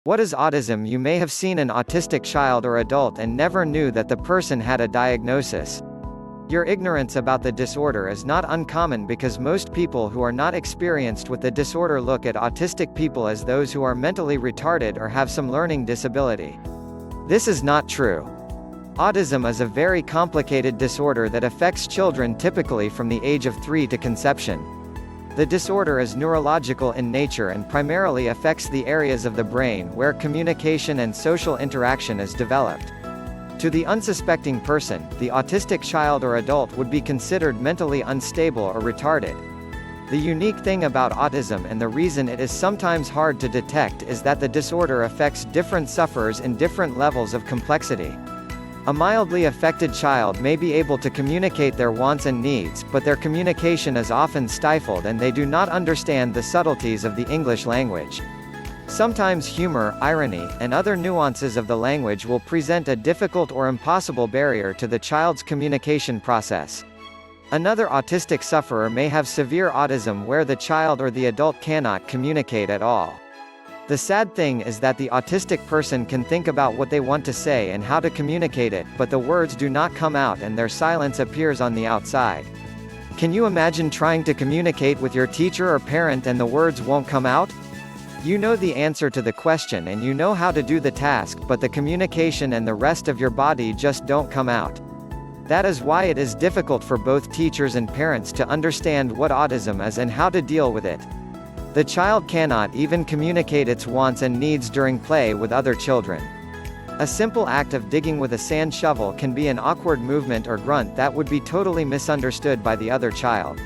What is autism? You may have seen an autistic child or adult and never knew that the person had a diagnosis. Your ignorance about the disorder is not uncommon because most people who are not experienced with the disorder look at autistic people as those who are mentally retarded or have some learning disability. This is not true. Autism is a very complicated disorder that affects children typically from the age of 3 to conception. The disorder is neurological in nature and primarily affects the areas of the brain where communication and social interaction is developed. To the unsuspecting person, the autistic child or adult would be considered mentally unstable or retarded. The unique thing about autism and the reason it is sometimes hard to detect is that the disorder affects different sufferers in different levels of complexity. A mildly affected child may be able to communicate their wants and needs, but their communication is often stifled and they do not understand the subtleties of the English language. Sometimes humor, irony, and other nuances of the language will present a difficult or impossible barrier to the child's communication process. Another autistic sufferer may have severe autism where the child or the adult cannot communicate at all. The sad thing is that the autistic person can think about what they want to say and how to communicate it, but the words do not come out and their silence appears on the outside. Can you imagine trying to communicate with your teacher or parent and the words won't come out? You know the answer to the question and you know how to do the task, but the communication and the rest of your body just don't come out. That is why it is difficult for both teachers and parents to understand what autism is and how to deal with it. The child cannot even communicate its wants and needs during play with other children. A simple act of digging with a sand shovel can be an awkward movement or grunt that would be totally misunderstood by the other child.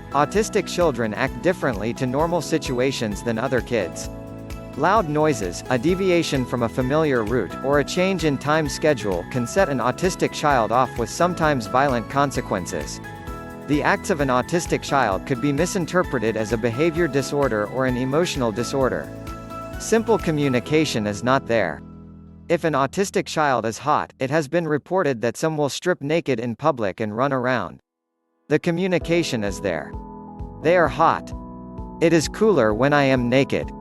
Autistic children act differently to normal situations than other kids. Loud noises, a deviation from a familiar route, or a change in time schedule can set an autistic child off with sometimes violent consequences. The acts of an autistic child could be misinterpreted as a behavior disorder or an emotional disorder. Simple communication is not there. If an autistic child is hot, it has been reported that some will strip naked in public and run around. The communication is there. They are hot. It is cooler when I am naked.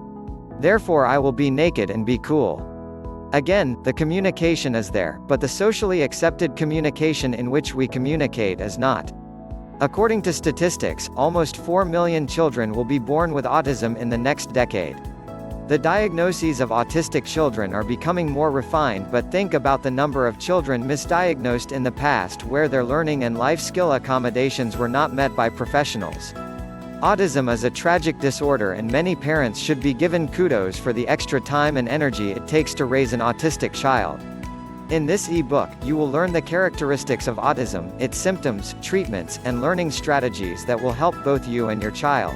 Therefore I will be naked and be cool. Again, the communication is there, but the socially accepted communication in which we communicate is not. According to statistics, almost 4 million children will be born with autism in the next decade. The diagnoses of autistic children are becoming more refined, but think about the number of children misdiagnosed in the past where their learning and life skill accommodations were not met by professionals. Autism is a tragic disorder and many parents should be given kudos for the extra time and energy it takes to raise an autistic child. In this e-book, you will learn the characteristics of autism, its symptoms, treatments, and learning strategies that will help both you and your child.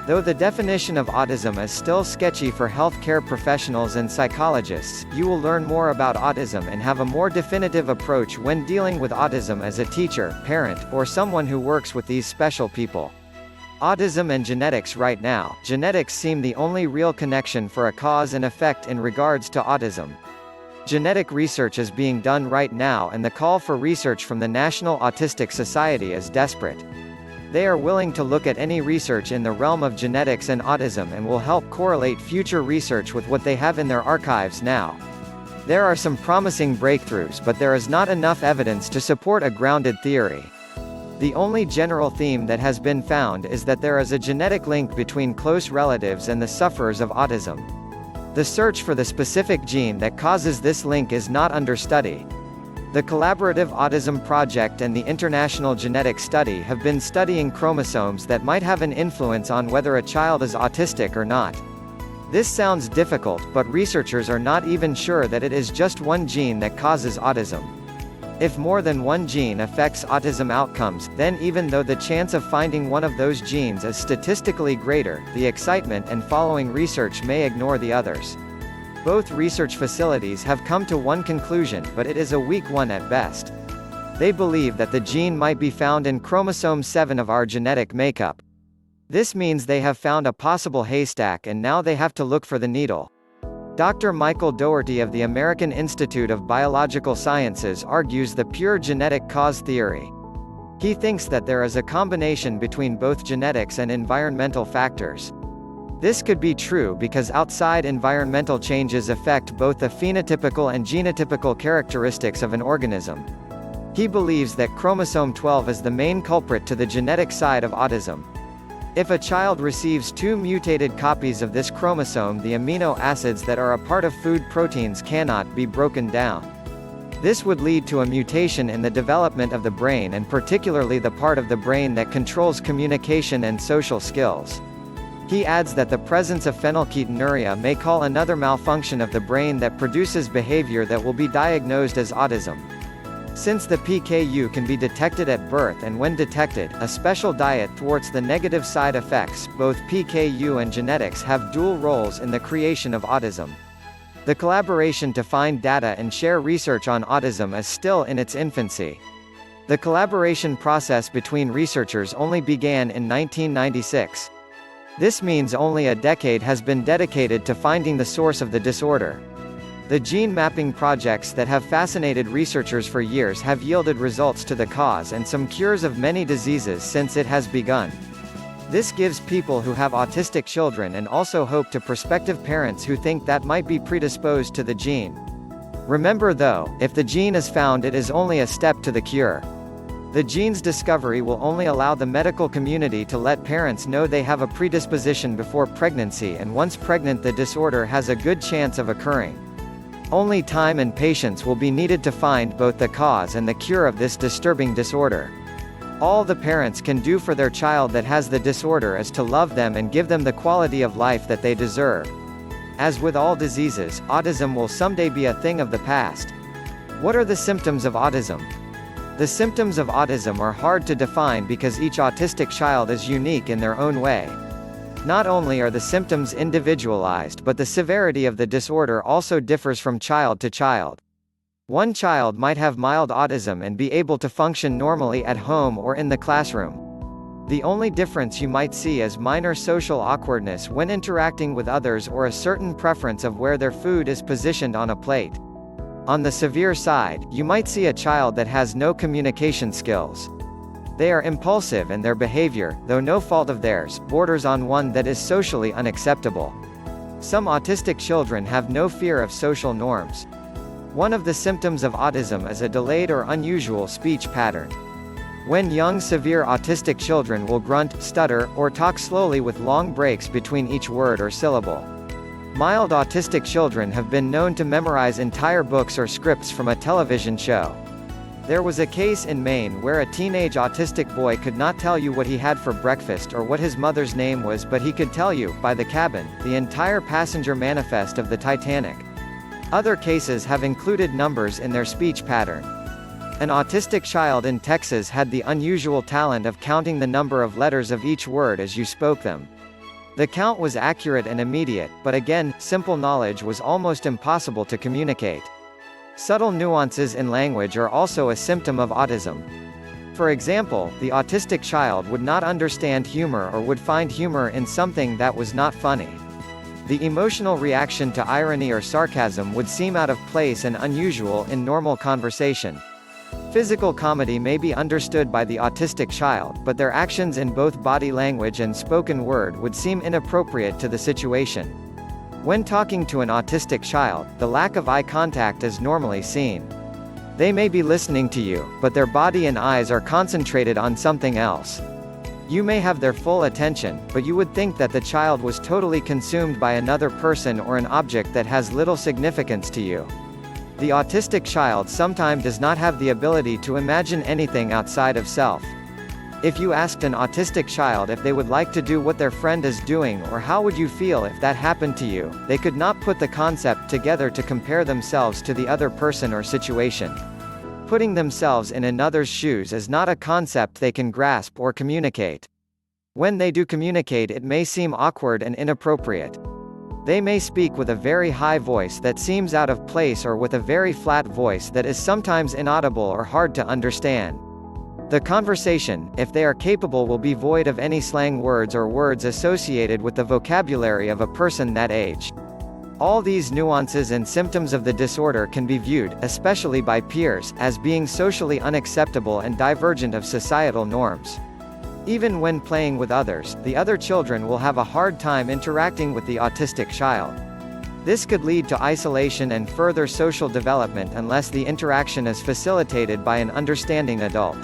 Though the definition of autism is still sketchy for healthcare professionals and psychologists, you will learn more about autism and have a more definitive approach when dealing with autism as a teacher, parent, or someone who works with these special people. Autism and genetics. Right now, genetics seem the only real connection for a cause and effect in regards to autism. Genetic research is being done right now and the call for research from the National Autistic Society is desperate. They are willing to look at any research in the realm of genetics and autism and will help correlate future research with what they have in their archives now. There are some promising breakthroughs, but there is not enough evidence to support a grounded theory. The only general theme that has been found is that there is a genetic link between close relatives and the sufferers of autism. The search for the specific gene that causes this link is not under study. The Collaborative Autism Project and the International Genetic Study have been studying chromosomes that might have an influence on whether a child is autistic or not. This sounds difficult, but researchers are not even sure that it is just one gene that causes autism. If more than one gene affects autism outcomes, then even though the chance of finding one of those genes is statistically greater, the excitement and following research may ignore the others. Both research facilities have come to one conclusion, but it is a weak one at best. They believe that the gene might be found in chromosome 7 of our genetic makeup. This means they have found a possible haystack and now they have to look for the needle. Dr. Michael Dougherty of the American Institute of Biological Sciences argues the pure genetic cause theory. He thinks that there is a combination between both genetics and environmental factors. This could be true because outside environmental changes affect both the phenotypical and genotypical characteristics of an organism. He believes that chromosome 12 is the main culprit to the genetic side of autism. If a child receives 2 mutated copies of this chromosome, the amino acids that are a part of food proteins cannot be broken down. This would lead to a mutation in the development of the brain, and particularly the part of the brain that controls communication and social skills. He adds that the presence of phenylketonuria may cause another malfunction of the brain that produces behavior that will be diagnosed as autism. Since the PKU can be detected at birth, and when detected, a special diet thwarts the negative side effects, both PKU and genetics have dual roles in the creation of autism. The collaboration to find data and share research on autism is still in its infancy. The collaboration process between researchers only began in 1996. This means only a decade has been dedicated to finding the source of the disorder. The gene mapping projects that have fascinated researchers for years have yielded results to the cause and some cures of many diseases since it has begun. This gives people who have autistic children and also hope to prospective parents who think that might be predisposed to the gene. Remember though, if the gene is found, it is only a step to the cure. The gene's discovery will only allow the medical community to let parents know they have a predisposition before pregnancy, and once pregnant the disorder has a good chance of occurring. Only time and patience will be needed to find both the cause and the cure of this disturbing disorder. All the parents can do for their child that has the disorder is to love them and give them the quality of life that they deserve. As with all diseases, autism will someday be a thing of the past. What are the symptoms of autism? The symptoms of autism are hard to define because each autistic child is unique in their own way. Not only are the symptoms individualized, but the severity of the disorder also differs from child to child. One child might have mild autism and be able to function normally at home or in the classroom. The only difference you might see is minor social awkwardness when interacting with others, or a certain preference of where their food is positioned on a plate. On the severe side, you might see a child that has no communication skills. They are impulsive and their behavior, though no fault of theirs, borders on one that is socially unacceptable. Some autistic children have no fear of social norms. One of the symptoms of autism is a delayed or unusual speech pattern. When young severe autistic children will grunt, stutter, or talk slowly with long breaks between each word or syllable. Mild autistic children have been known to memorize entire books or scripts from a television show. There was a case in Maine where a teenage autistic boy could not tell you what he had for breakfast or what his mother's name was, but he could tell you, by the cabin, the entire passenger manifest of the Titanic. Other cases have included numbers in their speech pattern. An autistic child in Texas had the unusual talent of counting the number of letters of each word as you spoke them. The count was accurate and immediate, but again, simple knowledge was almost impossible to communicate. Subtle nuances in language are also a symptom of autism. For example, the autistic child would not understand humor or would find humor in something that was not funny. The emotional reaction to irony or sarcasm would seem out of place and unusual in normal conversation. Physical comedy may be understood by the autistic child, but their actions in both body language and spoken word would seem inappropriate to the situation. When talking to an autistic child, the lack of eye contact is normally seen. They may be listening to you, but their body and eyes are concentrated on something else. You may have their full attention, but you would think that the child was totally consumed by another person or an object that has little significance to you. The autistic child sometimes does not have the ability to imagine anything outside of self. If you asked an autistic child if they would like to do what their friend is doing or how would you feel if that happened to you, they could not put the concept together to compare themselves to the other person or situation. Putting themselves in another's shoes is not a concept they can grasp or communicate. When they do communicate, it may seem awkward and inappropriate. They may speak with a very high voice that seems out of place or with a very flat voice that is sometimes inaudible or hard to understand. The conversation, if they are capable, will be void of any slang words or words associated with the vocabulary of a person that age. All these nuances and symptoms of the disorder can be viewed, especially by peers, as being socially unacceptable and divergent of societal norms. Even when playing with others, the other children will have a hard time interacting with the autistic child. This could lead to isolation and further social development unless the interaction is facilitated by an understanding adult.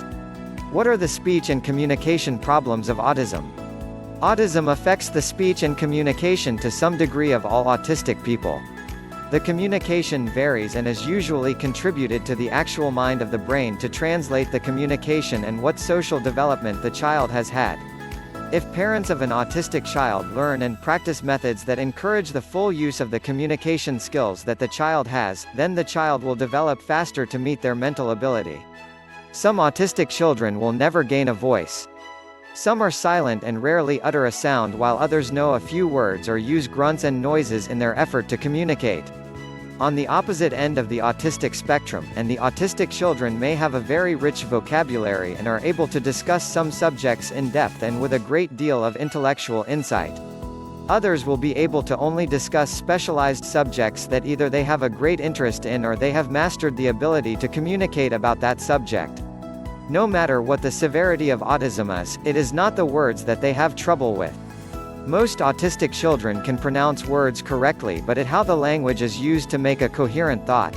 What are the speech and communication problems of autism? Autism affects the speech and communication to some degree of all autistic people. The communication varies and is usually contributed to the actual mind of the brain to translate the communication and what social development the child has had. If parents of an autistic child learn and practice methods that encourage the full use of the communication skills that the child has, then the child will develop faster to meet their mental ability. Some autistic children will never gain a voice. Some are silent and rarely utter a sound, while others know a few words or use grunts and noises in their effort to communicate. On the opposite end of the autistic spectrum, and the autistic children may have a very rich vocabulary and are able to discuss some subjects in depth and with a great deal of intellectual insight. Others will be able to only discuss specialized subjects that either they have a great interest in or they have mastered the ability to communicate about that subject. No matter what the severity of autism is, it is not the words that they have trouble with. Most autistic children can pronounce words correctly, but it's how the language is used to make a coherent thought.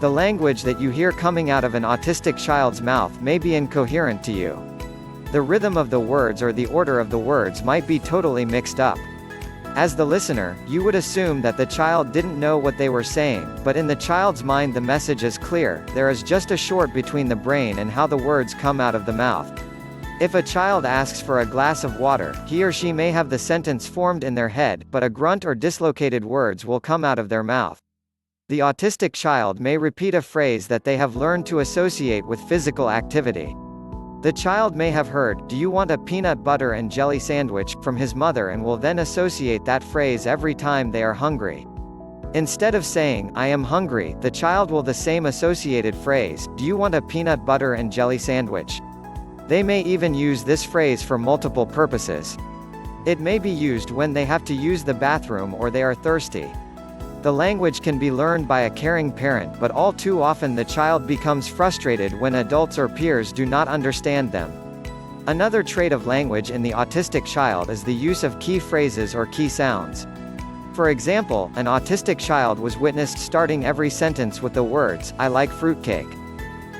The language that you hear coming out of an autistic child's mouth may be incoherent to you. The rhythm of the words or the order of the words might be totally mixed up. As the listener, you would assume that the child didn't know what they were saying, but in the child's mind the message is clear. There is just a short between the brain and how the words come out of the mouth. If a child asks for a glass of water, he or she may have the sentence formed in their head, but a grunt or dislocated words will come out of their mouth. The autistic child may repeat a phrase that they have learned to associate with physical activity. The child may have heard, "Do you want a peanut butter and jelly sandwich?" from his mother and will then associate that phrase every time they are hungry. Instead of saying, "I am hungry," the child will the same associated phrase, "Do you want a peanut butter and jelly sandwich?" They may even use this phrase for multiple purposes. It may be used when they have to use the bathroom or they are thirsty. The language can be learned by a caring parent, but all too often the child becomes frustrated when adults or peers do not understand them. Another trait of language in the autistic child is the use of key phrases or key sounds. For example, an autistic child was witnessed starting every sentence with the words, "I like fruitcake."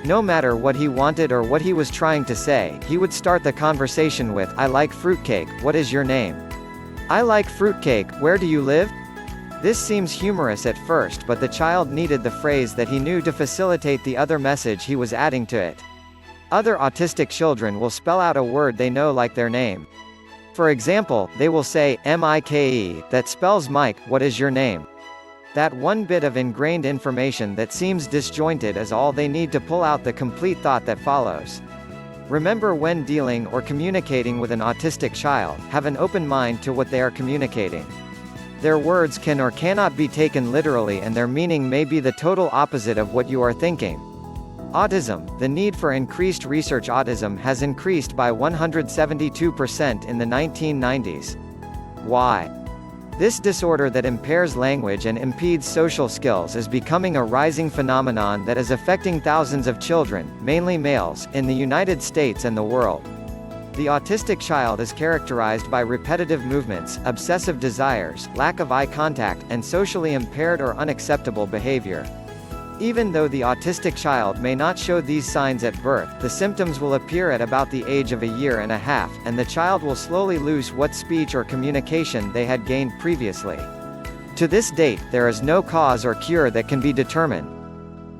No matter what he wanted or what he was trying to say, he would start the conversation with, "I like fruitcake, what is your name?" "I like fruitcake, where do you live?" This seems humorous at first, but the child needed the phrase that he knew to facilitate the other message he was adding to it. Other autistic children will spell out a word they know like their name. For example, they will say, "Mike, that spells Mike, what is your name?" That one bit of ingrained information that seems disjointed is all they need to pull out the complete thought that follows. Remember, when dealing or communicating with an autistic child, have an open mind to what they are communicating. Their words can or cannot be taken literally, and their meaning may be the total opposite of what you are thinking. Autism. The need for increased research. Autism has increased by 172% in the 1990s. Why? This disorder that impairs language and impedes social skills is becoming a rising phenomenon that is affecting thousands of children, mainly males, in the United States and the world. The autistic child is characterized by repetitive movements, obsessive desires, lack of eye contact, and socially impaired or unacceptable behavior. Even though the autistic child may not show these signs at birth, the symptoms will appear at about the age of a year and a half, and the child will slowly lose what speech or communication they had gained previously. To this date, there is no cause or cure that can be determined.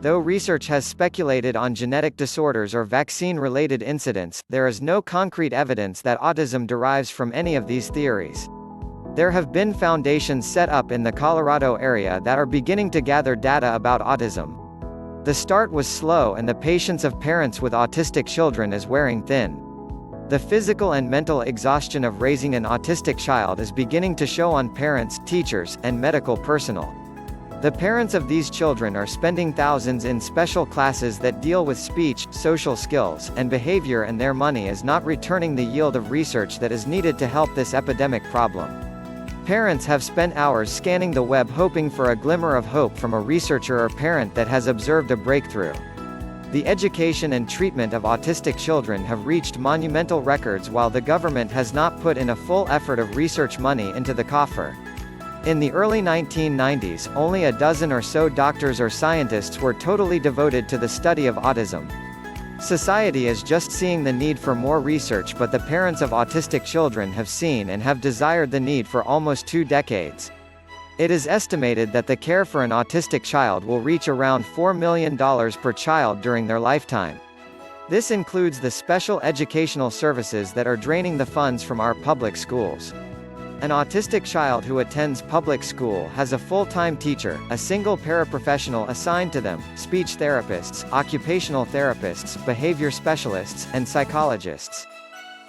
Though research has speculated on genetic disorders or vaccine-related incidents, there is no concrete evidence that autism derives from any of these theories. There have been foundations set up in the Colorado area that are beginning to gather data about autism. The start was slow, and the patience of parents with autistic children is wearing thin. The physical and mental exhaustion of raising an autistic child is beginning to show on parents, teachers, and medical personnel. The parents of these children are spending thousands in special classes that deal with speech, social skills, and behavior, and their money is not returning the yield of research that is needed to help this epidemic problem. Parents have spent hours scanning the web hoping for a glimmer of hope from a researcher or parent that has observed a breakthrough. The education and treatment of autistic children have reached monumental records while the government has not put in a full effort of research money into the coffer. In the early 1990s, only a dozen or so doctors or scientists were totally devoted to the study of autism. Society is just seeing the need for more research, but the parents of autistic children have seen and have desired the need for almost 2 decades. It is estimated that the care for an autistic child will reach around $4 million per child during their lifetime. This includes the special educational services that are draining the funds from our public schools. An autistic child who attends public school has a full-time teacher, a single paraprofessional assigned to them, speech therapists, occupational therapists, behavior specialists, and psychologists.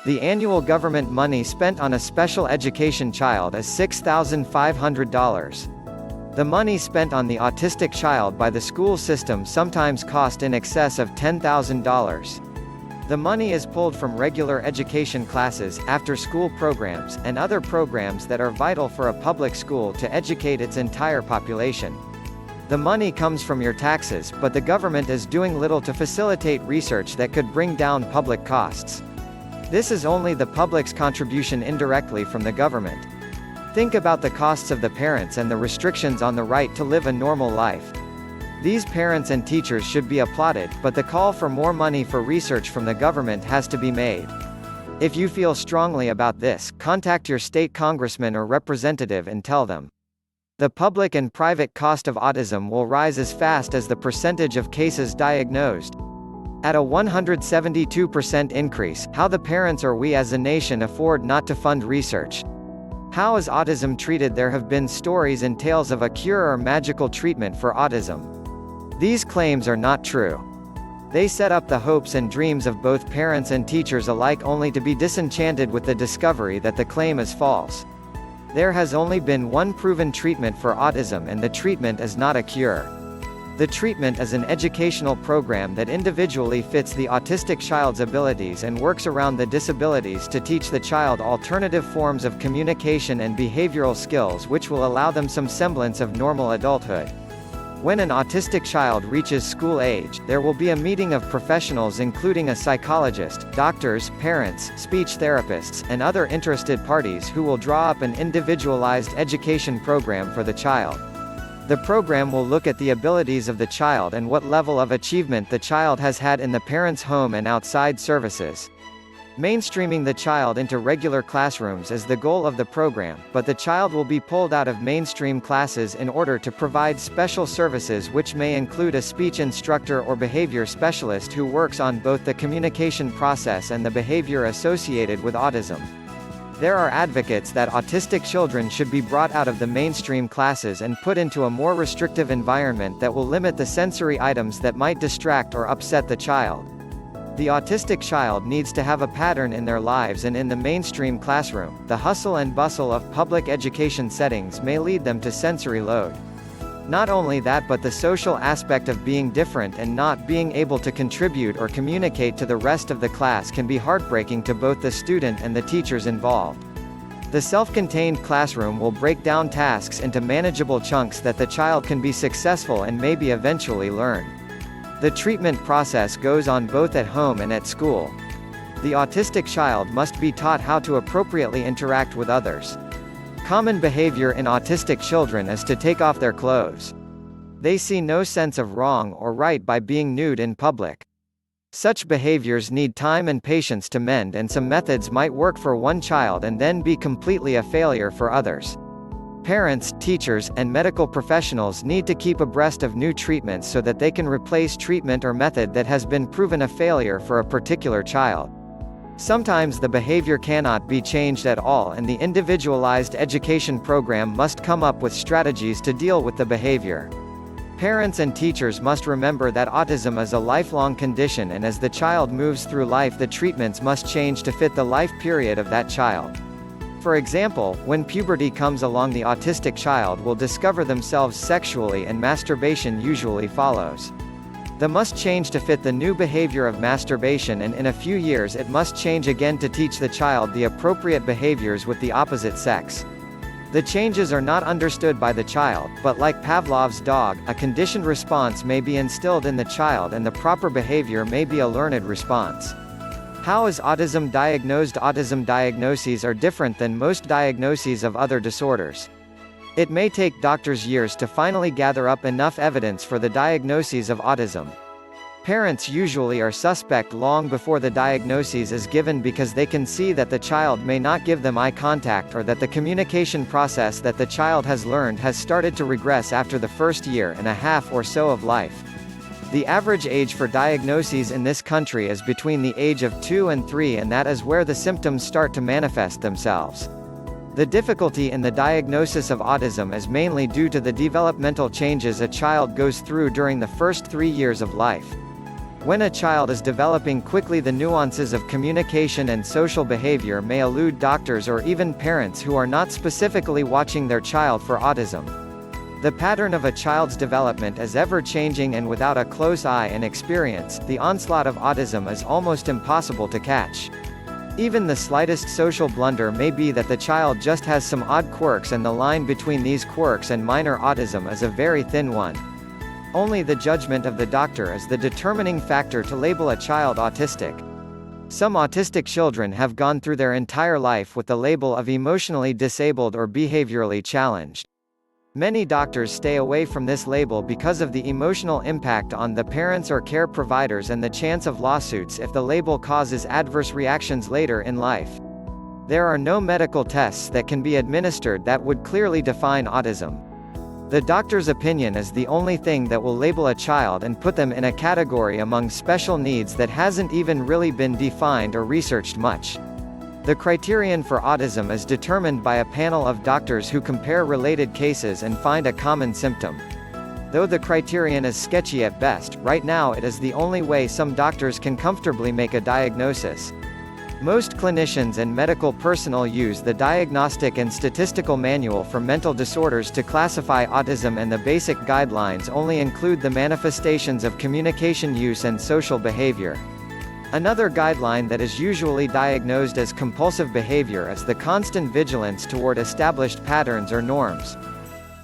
The annual government money spent on a special education child is $6,500. The money spent on the autistic child by the school system sometimes cost in excess of $10,000. The money is pulled from regular education classes, after-school programs, and other programs that are vital for a public school to educate its entire population. The money comes from your taxes, but the government is doing little to facilitate research that could bring down public costs. This is only the public's contribution indirectly from the government. Think about the costs of the parents and the restrictions on the right to live a normal life. These parents and teachers should be applauded, but the call for more money for research from the government has to be made. If you feel strongly about this, contact your state congressman or representative and tell them. The public and private cost of autism will rise as fast as the percentage of cases diagnosed. At a 172% increase, how the parents or we as a nation afford not to fund research? How is autism treated? There have been stories and tales of a cure or magical treatment for autism. These claims are not true. They set up the hopes and dreams of both parents and teachers alike only to be disenchanted with the discovery that the claim is false. There has only been one proven treatment for autism, and the treatment is not a cure. The treatment is an educational program that individually fits the autistic child's abilities and works around the disabilities to teach the child alternative forms of communication and behavioral skills which will allow them some semblance of normal adulthood. When an autistic child reaches school age, there will be a meeting of professionals including a psychologist, doctors, parents, speech therapists, and other interested parties who will draw up an individualized education program for the child. The program will look at the abilities of the child and what level of achievement the child has had in the parent's home and outside services. Mainstreaming the child into regular classrooms is the goal of the program, but the child will be pulled out of mainstream classes in order to provide special services, which may include a speech instructor or behavior specialist who works on both the communication process and the behavior associated with autism. There are advocates that autistic children should be brought out of the mainstream classes and put into a more restrictive environment that will limit the sensory items that might distract or upset the child. The autistic child needs to have a pattern in their lives, and in the mainstream classroom, the hustle and bustle of public education settings may lead them to sensory load. Not only that, but the social aspect of being different and not being able to contribute or communicate to the rest of the class can be heartbreaking to both the student and the teachers involved. The self-contained classroom will break down tasks into manageable chunks that the child can be successful and maybe eventually learn. The treatment process goes on both at home and at school. The autistic child must be taught how to appropriately interact with others. Common behavior in autistic children is to take off their clothes. They see no sense of wrong or right by being nude in public. Such behaviors need time and patience to mend, and some methods might work for one child and then be completely a failure for others. Parents, teachers, and medical professionals need to keep abreast of new treatments so that they can replace treatment or method that has been proven a failure for a particular child. Sometimes the behavior cannot be changed at all, and the individualized education program must come up with strategies to deal with the behavior. Parents and teachers must remember that autism is a lifelong condition, and as the child moves through life, the treatments must change to fit the life period of that child. For example, when puberty comes along, the autistic child will discover themselves sexually, and masturbation usually follows. They must change to fit the new behavior of masturbation, and in a few years it must change again to teach the child the appropriate behaviors with the opposite sex. The changes are not understood by the child, but like Pavlov's dog, a conditioned response may be instilled in the child and the proper behavior may be a learned response. How is autism diagnosed? Autism diagnoses are different than most diagnoses of other disorders. It may take doctors years to finally gather up enough evidence for the diagnoses of autism. Parents usually are suspect long before the diagnosis is given because they can see that the child may not give them eye contact or that the communication process that the child has learned has started to regress after the first year and a half or so of life. The average age for diagnoses in this country is between the age of 2 and 3, and that is where the symptoms start to manifest themselves. The difficulty in the diagnosis of autism is mainly due to the developmental changes a child goes through during the first 3 years of life. When a child is developing quickly, the nuances of communication and social behavior may elude doctors or even parents who are not specifically watching their child for autism. The pattern of a child's development is ever-changing, and without a close eye and experience, the onslaught of autism is almost impossible to catch. Even the slightest social blunder may be that the child just has some odd quirks, and the line between these quirks and minor autism is a very thin one. Only the judgment of the doctor is the determining factor to label a child autistic. Some autistic children have gone through their entire life with the label of emotionally disabled or behaviorally challenged. Many doctors stay away from this label because of the emotional impact on the parents or care providers and the chance of lawsuits if the label causes adverse reactions later in life. There are no medical tests that can be administered that would clearly define autism. The doctor's opinion is the only thing that will label a child and put them in a category among special needs that hasn't even really been defined or researched much. The criterion for autism is determined by a panel of doctors who compare related cases and find a common symptom. Though the criterion is sketchy at best, right now it is the only way some doctors can comfortably make a diagnosis. Most clinicians and medical personnel use the Diagnostic and Statistical Manual for Mental Disorders to classify autism, and the basic guidelines only include the manifestations of communication use and social behavior. Another guideline that is usually diagnosed as compulsive behavior is the constant vigilance toward established patterns or norms.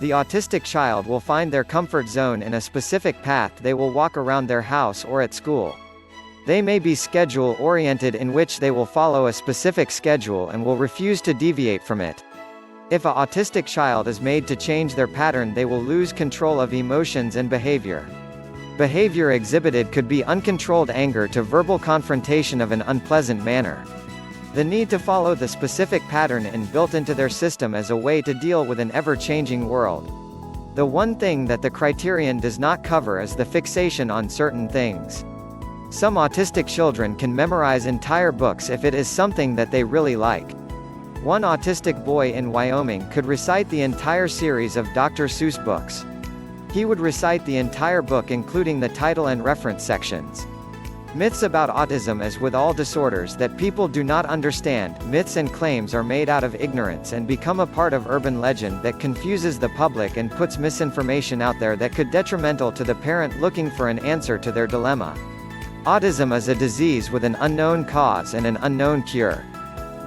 The autistic child will find their comfort zone in a specific path they will walk around their house or at school. They may be schedule-oriented, in which they will follow a specific schedule and will refuse to deviate from it. If an autistic child is made to change their pattern, they will lose control of emotions and behavior. Behavior exhibited could be uncontrolled anger to verbal confrontation of an unpleasant manner. The need to follow the specific pattern built into their system as a way to deal with an ever-changing world. The one thing that the criterion does not cover is the fixation on certain things. Some autistic children can memorize entire books if it is something that they really like. One autistic boy in Wyoming could recite the entire series of Dr. Seuss books. He would recite the entire book including the title and reference sections. Myths about autism. As with all disorders that people do not understand, myths and claims are made out of ignorance and become a part of urban legend that confuses the public and puts misinformation out there that could be detrimental to the parent looking for an answer to their dilemma. Autism is a disease with an unknown cause and an unknown cure.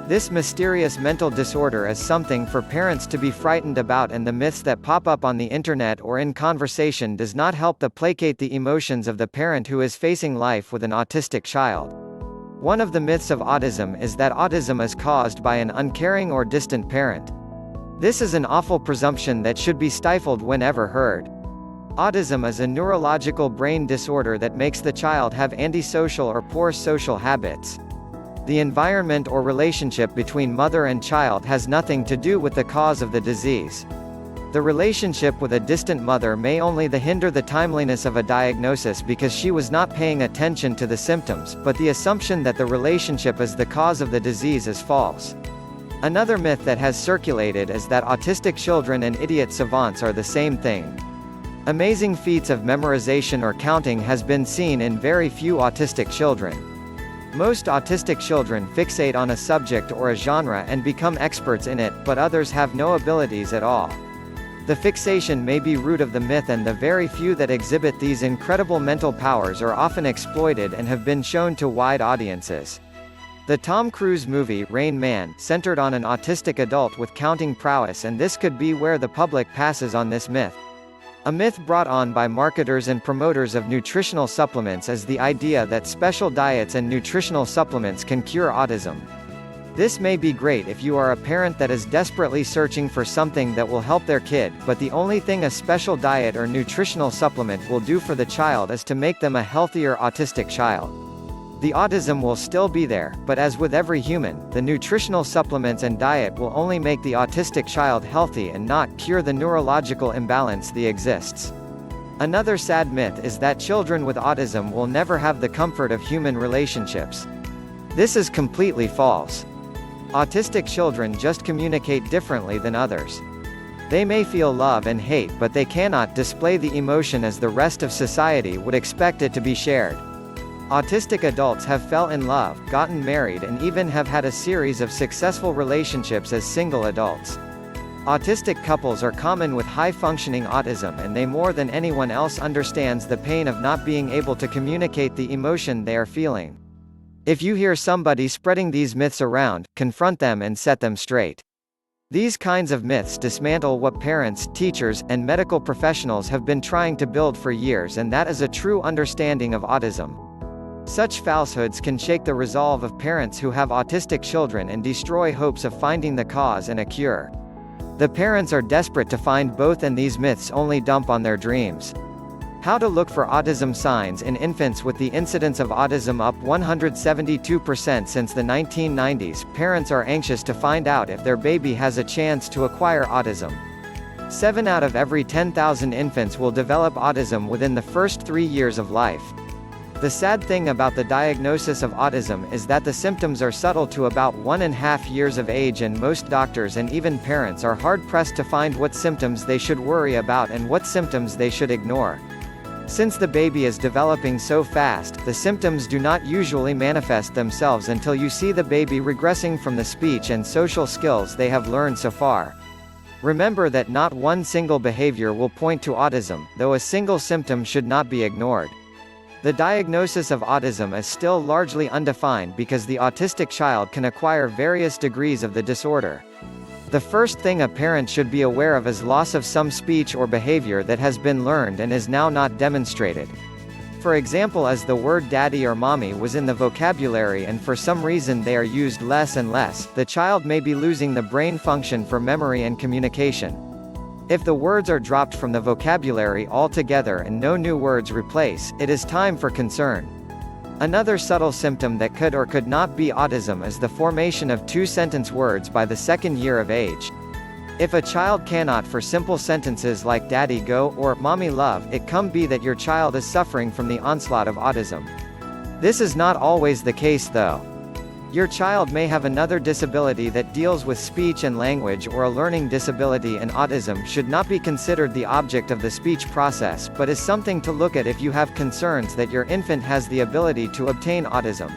This mysterious mental disorder is something for parents to be frightened about, and the myths that pop up on the internet or in conversation does not help to placate the emotions of the parent who is facing life with an autistic child. One of the myths of autism is that autism is caused by an uncaring or distant parent. This is an awful presumption that should be stifled whenever heard. Autism is a neurological brain disorder that makes the child have antisocial or poor social habits. The environment or relationship between mother and child has nothing to do with the cause of the disease. The relationship with a distant mother may only hinder the timeliness of a diagnosis because she was not paying attention to the symptoms, but the assumption that the relationship is the cause of the disease is false. Another myth that has circulated is that autistic children and idiot savants are the same thing. Amazing feats of memorization or counting has been seen in very few autistic children. Most autistic children fixate on a subject or a genre and become experts in it, but others have no abilities at all. The fixation may be root of the myth, and the very few that exhibit these incredible mental powers are often exploited and have been shown to wide audiences. The Tom Cruise movie, Rain Man, centered on an autistic adult with counting prowess, and this could be where the public passes on this myth. A myth brought on by marketers and promoters of nutritional supplements is the idea that special diets and nutritional supplements can cure autism. This may be great if you are a parent that is desperately searching for something that will help their kid, but the only thing a special diet or nutritional supplement will do for the child is to make them a healthier autistic child. The autism will still be there, but as with every human, the nutritional supplements and diet will only make the autistic child healthy and not cure the neurological imbalance that exists. Another sad myth is that children with autism will never have the comfort of human relationships. This is completely false. Autistic children just communicate differently than others. They may feel love and hate, but they cannot display the emotion as the rest of society would expect it to be shared. Autistic adults have fell in love, gotten married, and even have had a series of successful relationships as single adults. Autistic couples are common with high-functioning autism, and they more than anyone else understands the pain of not being able to communicate the emotion they are feeling. If you hear somebody spreading these myths around, confront them and set them straight. These kinds of myths dismantle what parents, teachers, and medical professionals have been trying to build for years, and that is a true understanding of autism. Such falsehoods can shake the resolve of parents who have autistic children and destroy hopes of finding the cause and a cure. The parents are desperate to find both, and these myths only dump on their dreams. How to look for autism signs in infants. With the incidence of autism up 172% since the 1990s, parents are anxious to find out if their baby has a chance to acquire autism. 7 out of every 10,000 infants will develop autism within the first 3 years of life. The sad thing about the diagnosis of autism is that the symptoms are subtle to about 1.5 years of age, and most doctors and even parents are hard-pressed to find what symptoms they should worry about and what symptoms they should ignore. Since the baby is developing so fast, the symptoms do not usually manifest themselves until you see the baby regressing from the speech and social skills they have learned so far. Remember that not one single behavior will point to autism, though a single symptom should not be ignored. The diagnosis of autism is still largely undefined because the autistic child can acquire various degrees of the disorder. The first thing a parent should be aware of is loss of some speech or behavior that has been learned and is now not demonstrated. For example, as the word daddy or mommy was in the vocabulary and for some reason they are used less and less, the child may be losing the brain function for memory and communication. If the words are dropped from the vocabulary altogether and no new words replace, it is time for concern. Another subtle symptom that could or could not be autism is the formation of two-sentence words by the 2nd year of age. If a child cannot for simple sentences like daddy go or mommy love, it can be that your child is suffering from the onslaught of autism. This is not always the case though. Your child may have another disability that deals with speech and language, or a learning disability, and autism should not be considered the object of the speech process, but is something to look at if you have concerns that your infant has the ability to obtain autism.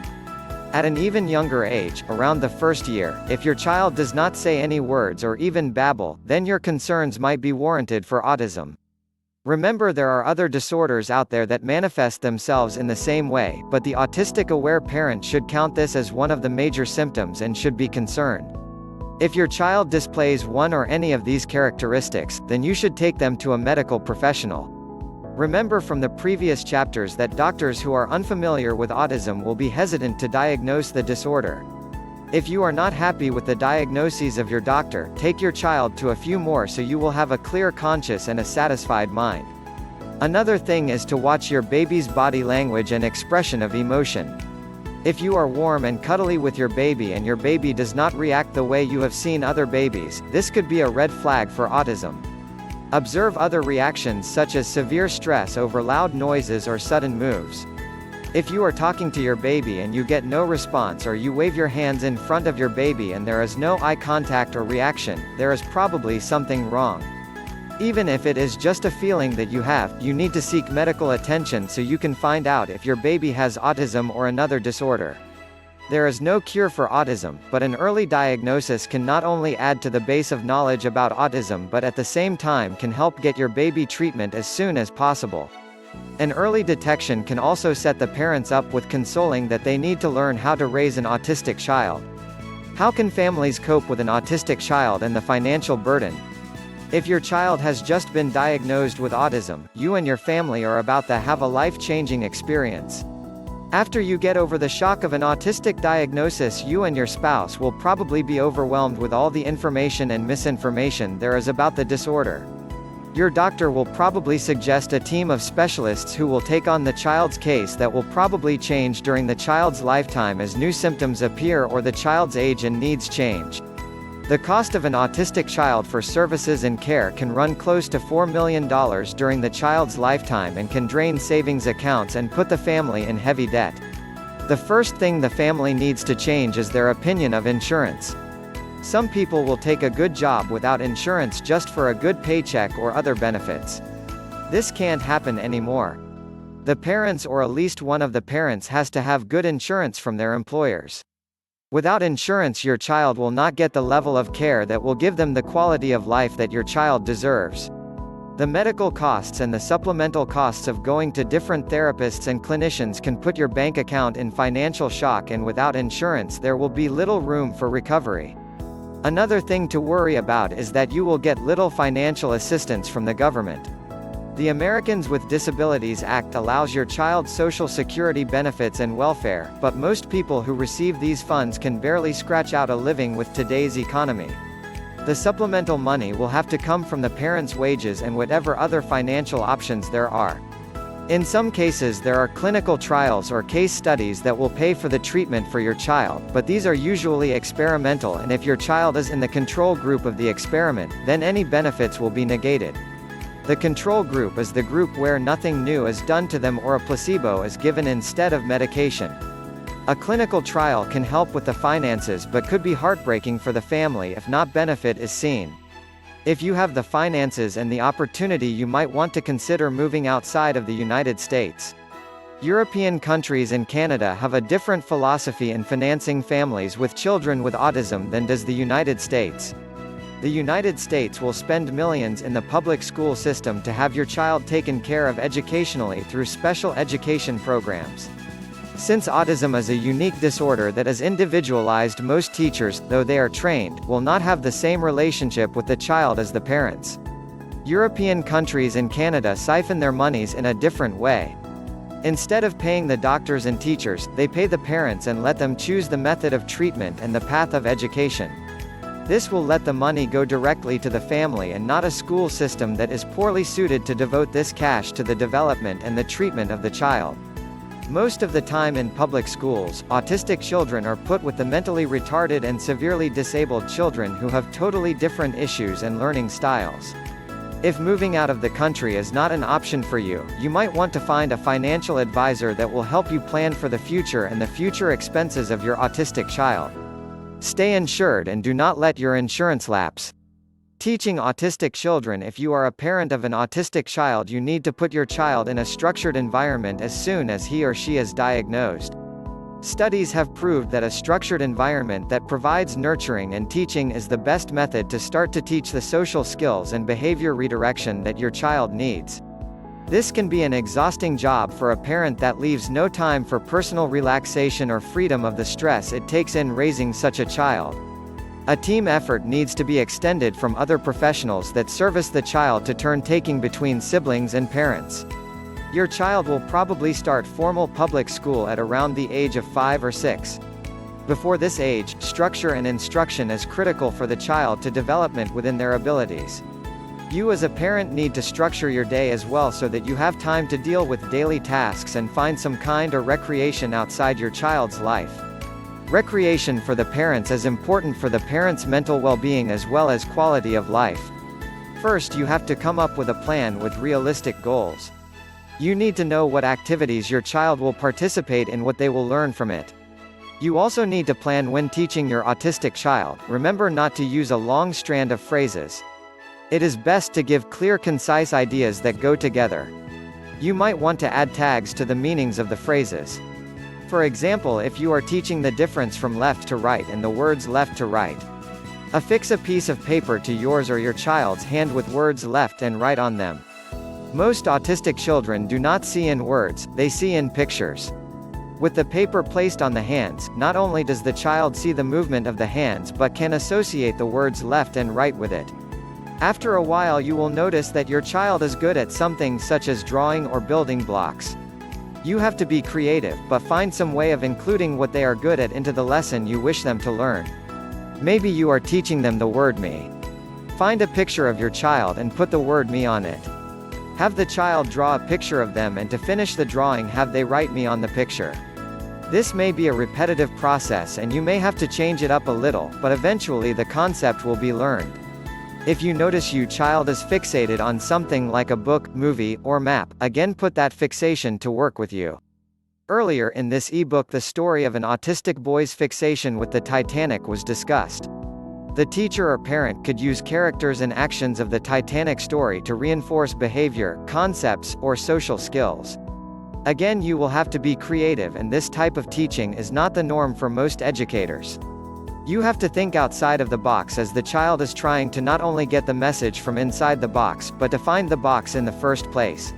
At an even younger age, around the 1st year, if your child does not say any words or even babble, then your concerns might be warranted for autism. Remember, there are other disorders out there that manifest themselves in the same way, but the autistic-aware parent should count this as one of the major symptoms and should be concerned. If your child displays one or any of these characteristics, then you should take them to a medical professional. Remember from the previous chapters that doctors who are unfamiliar with autism will be hesitant to diagnose the disorder. If you are not happy with the diagnoses of your doctor, take your child to a few more so you will have a clear conscience and a satisfied mind. Another thing is to watch your baby's body language and expression of emotion. If you are warm and cuddly with your baby and your baby does not react the way you have seen other babies, this could be a red flag for autism. Observe other reactions such as severe stress over loud noises or sudden moves. If you are talking to your baby and you get no response, or you wave your hands in front of your baby and there is no eye contact or reaction, there is probably something wrong. Even if it is just a feeling that you have, you need to seek medical attention so you can find out if your baby has autism or another disorder. There is no cure for autism, but an early diagnosis can not only add to the base of knowledge about autism but at the same time can help get your baby treatment as soon as possible. An early detection can also set the parents up with consoling that they need to learn how to raise an autistic child. How can families cope with an autistic child and the financial burden? If your child has just been diagnosed with autism, you and your family are about to have a life-changing experience. After you get over the shock of an autistic diagnosis, you and your spouse will probably be overwhelmed with all the information and misinformation there is about the disorder. Your doctor will probably suggest a team of specialists who will take on the child's case that will probably change during the child's lifetime as new symptoms appear or the child's age and needs change. The cost of an autistic child for services and care can run close to $4 million during the child's lifetime and can drain savings accounts and put the family in heavy debt. The first thing the family needs to change is their opinion of insurance. Some people will take a good job without insurance just for a good paycheck or other benefits. This can't happen anymore. The parents or at least one of the parents has to have good insurance from their employers. Without insurance, your child will not get the level of care that will give them the quality of life that your child deserves. The medical costs and the supplemental costs of going to different therapists and clinicians can put your bank account in financial shock, and without insurance there will be little room for recovery. Another thing to worry about is that you will get little financial assistance from the government. The Americans with Disabilities Act allows your child Social Security benefits and welfare, but most people who receive these funds can barely scratch out a living with today's economy. The supplemental money will have to come from the parents' wages and whatever other financial options there are. In some cases there are clinical trials or case studies that will pay for the treatment for your child, but these are usually experimental, and if your child is in the control group of the experiment, then any benefits will be negated. The control group is the group where nothing new is done to them or a placebo is given instead of medication. A clinical trial can help with the finances but could be heartbreaking for the family if not benefit is seen. If you have the finances and the opportunity, you might want to consider moving outside of the United States. European countries and Canada have a different philosophy in financing families with children with autism than does the United States. The United States will spend millions in the public school system to have your child taken care of educationally through special education programs. Since autism is a unique disorder that is individualized, most teachers, though they are trained, will not have the same relationship with the child as the parents. European countries and Canada siphon their monies in a different way. Instead of paying the doctors and teachers, they pay the parents and let them choose the method of treatment and the path of education. This will let the money go directly to the family and not a school system that is poorly suited to devote this cash to the development and the treatment of the child. Most of the time in public schools, autistic children are put with the mentally retarded and severely disabled children who have totally different issues and learning styles. If moving out of the country is not an option for you, you might want to find a financial advisor that will help you plan for the future and the future expenses of your autistic child. Stay insured and do not let your insurance lapse. Teaching autistic children. If you are a parent of an autistic child, you need to put your child in a structured environment as soon as he or she is diagnosed. Studies have proved that a structured environment that provides nurturing and teaching is the best method to start to teach the social skills and behavior redirection that your child needs. This can be an exhausting job for a parent that leaves no time for personal relaxation or freedom of the stress it takes in raising such a child. A team effort needs to be extended from other professionals that service the child to turn taking between siblings and parents. Your child will probably start formal public school at around the age of 5 or 6. Before this age, structure and instruction is critical for the child to development within their abilities. You as a parent need to structure your day as well so that you have time to deal with daily tasks and find some kind of recreation outside your child's life. Recreation for the parents is important for the parents' mental well-being as well as quality of life. First, you have to come up with a plan with realistic goals. You need to know what activities your child will participate in, what they will learn from it. You also need to plan when teaching your autistic child. Remember not to use a long strand of phrases. It is best to give clear, concise ideas that go together. You might want to add tags to the meanings of the phrases. For example, if you are teaching the difference from left to right and the words left to right, affix a piece of paper to yours or your child's hand with words left and right on them. Most autistic children do not see in words, they see in pictures. With the paper placed on the hands, not only does the child see the movement of the hands but can associate the words left and right with it. After a while you will notice that your child is good at something such as drawing or building blocks. You have to be creative, but find some way of including what they are good at into the lesson you wish them to learn. Maybe you are teaching them the word me. Find a picture of your child and put the word me on it. Have the child draw a picture of them, and to finish the drawing have they write me on the picture. This may be a repetitive process and you may have to change it up a little, but eventually the concept will be learned. If you notice your child is fixated on something like a book, movie, or map, again put that fixation to work with you. Earlier in this ebook the story of an autistic boy's fixation with the Titanic was discussed. The teacher or parent could use characters and actions of the Titanic story to reinforce behavior, concepts, or social skills. Again, you will have to be creative, and this type of teaching is not the norm for most educators. You have to think outside of the box, as the child is trying to not only get the message from inside the box, but to find the box in the first place.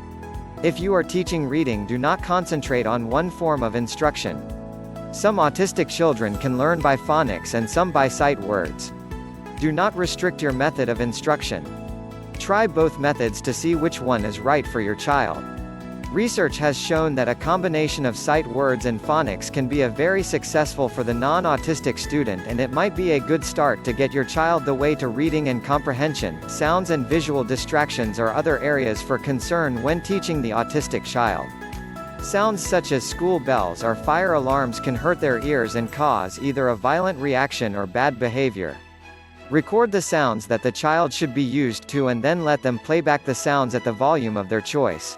If you are teaching reading, do not concentrate on one form of instruction. Some autistic children can learn by phonics and some by sight words. Do not restrict your method of instruction. Try both methods to see which one is right for your child. Research has shown that a combination of sight words and phonics can be very successful for the non-autistic student, and it might be a good start to get your child the way to reading and comprehension. Sounds and visual distractions are other areas for concern when teaching the autistic child. Sounds such as school bells or fire alarms can hurt their ears and cause either a violent reaction or bad behavior. Record the sounds that the child should be used to and then let them play back the sounds at the volume of their choice.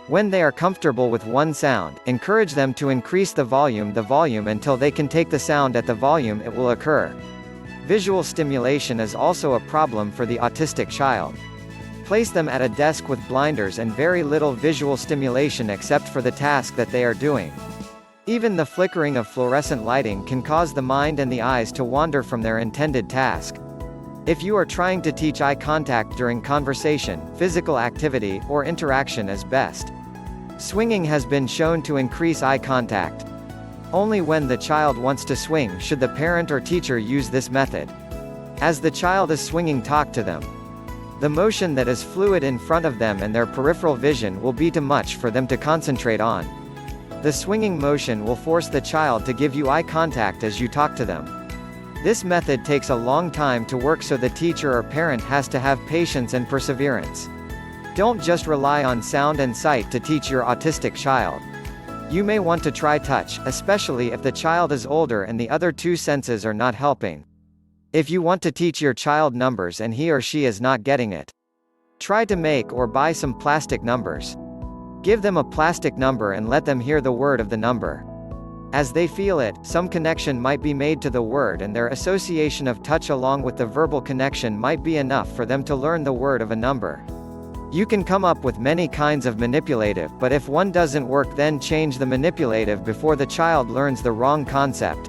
When they are comfortable with one sound, encourage them to increase the volume until they can take the sound at the volume it will occur. Visual stimulation is also a problem for the autistic child. Place them at a desk with blinders and very little visual stimulation except for the task that they are doing. Even the flickering of fluorescent lighting can cause the mind and the eyes to wander from their intended task. If you are trying to teach eye contact during conversation, physical activity, or interaction is best. Swinging has been shown to increase eye contact. Only when the child wants to swing should the parent or teacher use this method. As the child is swinging, talk to them. The motion that is fluid in front of them and their peripheral vision will be too much for them to concentrate on. The swinging motion will force the child to give you eye contact as you talk to them. This method takes a long time to work, so the teacher or parent has to have patience and perseverance. Don't just rely on sound and sight to teach your autistic child. You may want to try touch, especially if the child is older and the other two senses are not helping. If you want to teach your child numbers and he or she is not getting it, try to make or buy some plastic numbers. Give them a plastic number and let them hear the word of the number. As they feel it, some connection might be made to the word, and their association of touch along with the verbal connection might be enough for them to learn the word of a number. You can come up with many kinds of manipulative, but if one doesn't work, then change the manipulative before the child learns the wrong concept.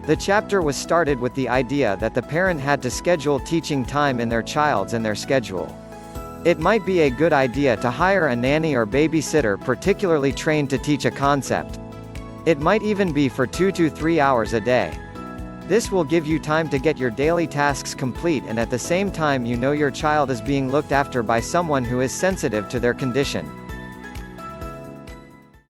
The chapter was started with the idea that the parent had to schedule teaching time in their child's and their schedule. It might be a good idea to hire a nanny or babysitter particularly trained to teach a concept. It might even be for 2 to 3 hours a day. This will give you time to get your daily tasks complete, and at the same time you know your child is being looked after by someone who is sensitive to their condition.